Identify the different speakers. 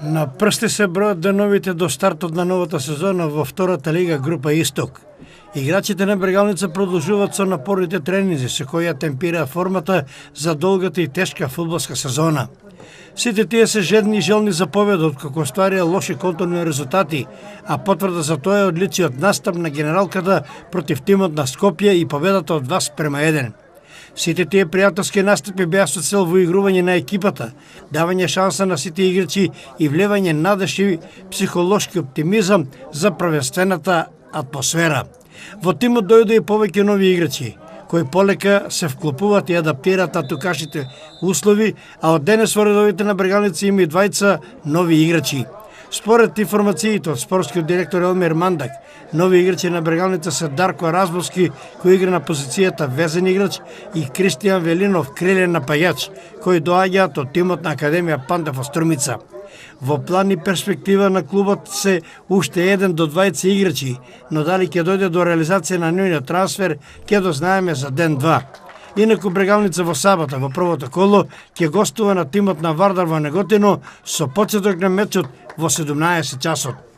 Speaker 1: На прсти се бројат деновите до стартот на новата сезона во втората лига група Исток. Играчите на Брегалница продолжуваат со напорните тренинзи со кои ја темпираа формата за долгата и тешка фудбалска сезона. Сите тие се жедни и желни за победа откако остварија лоши контурни резултати, а потврда за тоа е одличниот настап на генералката против тимот на Скопје и победата од 2:1. Сите тие пријателски настапи беа со цел воигрување на екипата, давање шанса на сите играчи и влевање надеж и психолошки оптимизам за првенствената атмосфера. Во тимот дојде и повеќе нови играчи, кои полека се вклопуваат и адаптираат на тукашите услови, а од денес во редовите на Брегалница има и двајца нови играчи. Според информациите од спортскиот директор Елмир Мандак, нови играчи на Брегалница се Дарко Разбовски, кој игра на позицијата везен играч, и Кристијан Велинов, крилен напаѓач, кои доаѓаат од тимот на Академија Панда во Струмица. Во план и перспектива на клубот се уште 1 до 20 играчи, но дали ќе дојде до реализација на нивниот трансфер, ќе дознаеме за ден-два. Инаку Брегалница во сабота во првото коло ќе гостува на тимот на Вардар во Неготино со почеток на мечот во 17 часот.